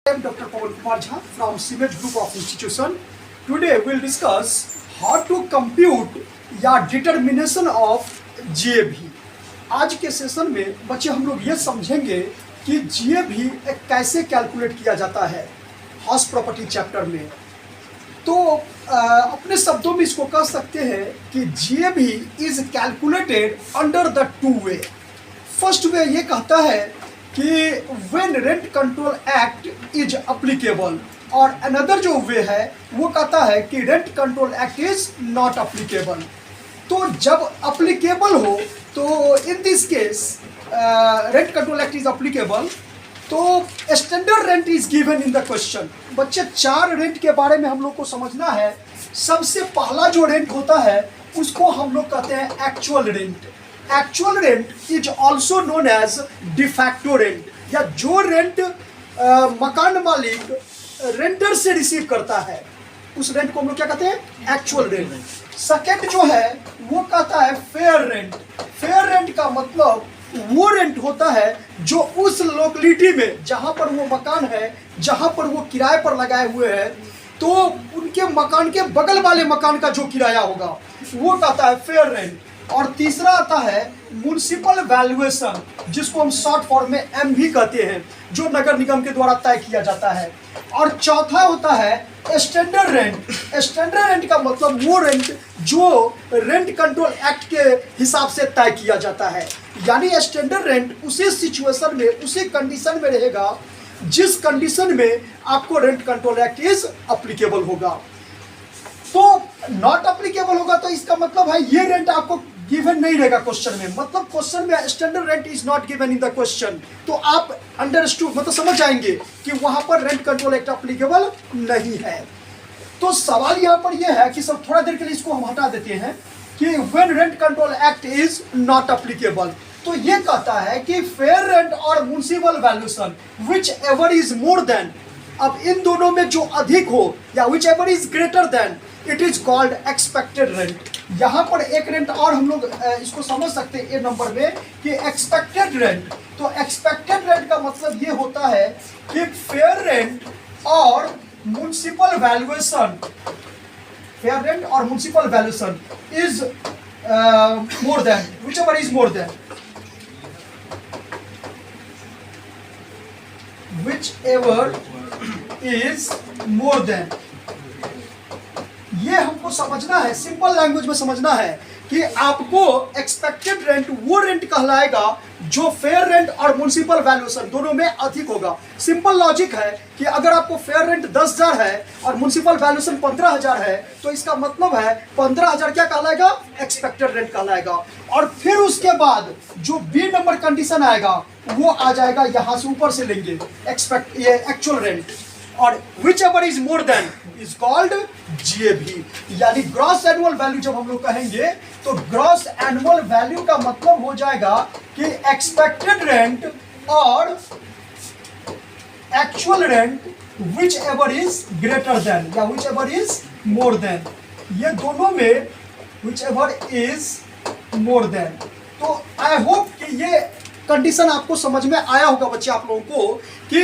I am Dr. Pawan Kumar Jha from CMET Group of Institution. Today we will discuss how to compute या determination of GAV. आज के session में बच्चे हम लोग ये समझेंगे कि GAV कैसे कैलकुलेट किया जाता है हाउस प्रॉपर्टी चैप्टर में। तो अपने शब्दों में इसको कह सकते हैं कि GAV is calculated under the two way. First way ये कहता है कि when rent control act is applicable, और अनदर जो वे है वो कहता है कि rent control act is not applicable. तो जब अप्लीकेबल हो तो in this case rent control act is applicable, तो standard rent is given in the question. बच्चे चार रेंट के बारे में हम लोग को समझना है। सबसे पहला जो रेंट होता है उसको हम लोग कहते हैं actual rent. Actual rent is also known as de facto rent, या जो रेंट मकान मालिक रेंटर से रिसीव करता है उस रेंट को हम लोग क्या कहते हैं, एक्चुअल रेंट। सेकेंड जो है वो कहता है फेयर रेंट। फेयर रेंट का मतलब वो रेंट होता है जो उस लोकेलिटी में जहां पर वो मकान है, जहां पर वो किराए पर लगाए हुए हैं, तो उनके मकान के बगल वाले मकान का जो किराया होगा वो कहता है फेयर रेंट। और तीसरा आता है म्युनिसिपल वैल्यूएशन, जिसको हम शॉर्ट फॉर्म में एम भी कहते हैं, जो नगर निगम के द्वारा तय किया जाता है। और चौथा होता है स्टैंडर्ड रेंट। स्टैंडर्ड रेंट का मतलब वो रेंट जो रेंट कंट्रोल एक्ट के हिसाब से तय किया जाता है। यानी स्टैंडर्ड रेंट उसी सिचुएशन में, उसी कंडीशन में रहेगा जिस कंडीशन में आपको rent control act is applicable होगा। तो नॉट अप्लीकेबल होगा तो इसका मतलब है ये रेंट आपको गिवन नहीं रहेगा क्वेश्चन में। मतलब क्वेश्चन में standard rent is not given in the question, तो आप अंडरस्टूड मतलब समझ जाएंगे कि वहां पर रेंट कंट्रोल एक्ट अप्लीकेबल नहीं है। तो सवाल यहाँ पर यह है कि सब थोड़ा देर के लिए इसको हम हटा देते हैं कि when rent control act is not applicable, तो ये कहता है कि फेयर रेंट और municipal valuation which ever is more then, अब इन दोनों में जो अधिक हो या whichever is greater then, it is called expected rent. यहाँ पर एक रेंट और हम लोग इसको समझ सकते हैं ए नंबर में कि एक्सपेक्टेड रेंट। तो एक्सपेक्टेड रेंट का मतलब ये होता है कि फेयर रेंट और म्युनिसिपल वैल्यूएशन, फेयर रेंट और municipal valuation is more then, which ever is more then, whichever is more than। ये हमको समझना है, सिंपल लैंग्वेज में समझना है कि आपको एक्सपेक्टेड रेंट वो रेंट कहलाएगा जो फेयर रेंट और म्युनिसिपल वैल्यूएशन दोनों में अधिक होगा। सिंपल लॉजिक है कि अगर आपको फेयर रेंट 10,000 है और म्युनिसिपल वैल्यूएशन 15,000 है, तो इसका मतलब है 15,000 क्या कहलाएगा, एक्सपेक्टेड रेंट कहलाएगा। और फिर उसके बाद जो बी नंबर कंडीशन आएगा वो आ जाएगा, यहां से ऊपर से लेंगे ये एक्चुअल रेंट, और which ever is more then is called GAV। यानी ग्रॉस एनुअल वैल्यू जब हम लोग कहेंगे तो ग्रॉस एनुअल वैल्यू का मतलब हो जाएगा कि एक्सपेक्टेड रेंट और actual rent whichever is greater than या whichever is more than, ये दोनों में whichever is more than. तो आई होप कि ये कंडीशन आपको समझ में आया होगा बच्चे आप लोगों को कि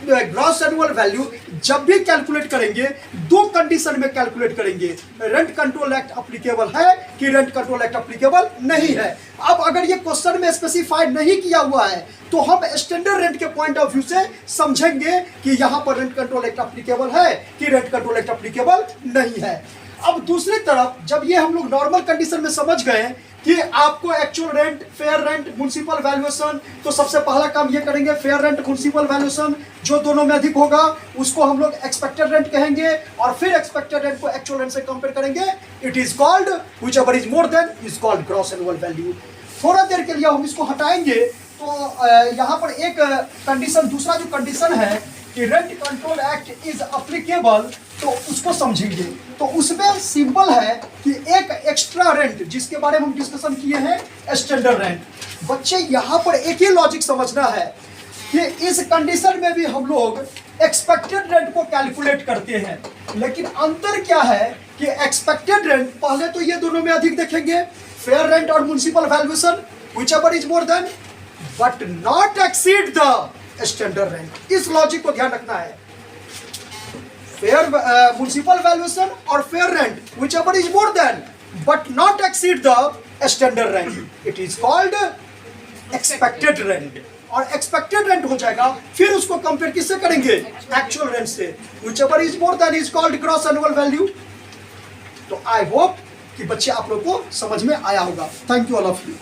ग्रॉस एनुअल वैल्यू जब भी कैलकुलेट करेंगे दो कंडीशन में कैलकुलेट करेंगे, रेंट कंट्रोल एक्ट अप्लीकेबल है कि रेंट कंट्रोल एक्ट अप्लीकेबल नहीं है। अब अगर ये क्वेश्चन में स्पेसिफाई नहीं किया हुआ है तो हम स्टैंडर्ड रेंट के पॉइंट ऑफ व्यू से समझेंगे कि यहाँ पर रेंट कंट्रोल एक्ट अप्लीकेबल है कि रेंट कंट्रोल एक्ट अप्लीकेबल नहीं है। अब दूसरी तरफ जब ये हम लोग नॉर्मल कंडीशन में समझ गए कि आपको actual rent, fair rent, municipal valuation, तो सबसे पहला काम ये करेंगे फेयर रेंट, म्युनिसिपल वैल्यूएशन जो दोनों में अधिक होगा उसको हम लोग एक्सपेक्टेड रेंट कहेंगे, और फिर एक्सपेक्टेड रेंट को एक्चुअल रेंट से कंपेयर करेंगे, it is called which ever is more then is called gross annual value. थोड़ा देर के लिए हम इसको हटाएंगे तो यहाँ पर एक कंडीशन, दूसरा जो कंडीशन है कि rent control act is applicable, तो उसको समझेंगे। तो उसमें सिंपल है कि एक एक्स्ट्रा रेंट जिसके बारे में हम डिस्कशन किए हैं स्टैंडर्ड रेंट। बच्चे यहाँ पर एक ही लॉजिक समझना है कि इस कंडीशन में भी हम लोग एक्सपेक्टेड रेंट को कैलकुलेट करते हैं, लेकिन अंतर क्या है कि एक्सपेक्टेड रेंट पहले तो ये दोनों में अधिक देखेंगे, फेयर रेंट और municipal valuation which ever is more then, but not exceed the standard rent. इस लॉजिक को ध्यान रखना है। फेयर म्युनिसिपल वैल्यूएशन और fair rent, whichever is more then but not exceed the standard rent, it is called expected rent. और expected rent हो जाएगा, फिर उसको कंपेयर किससे करेंगे? एक्चुअल रेंट से, which ever is more then is called gross annual value. तो I hope कि बच्चे आप लोग को समझ में आया होगा। Thank you all of you.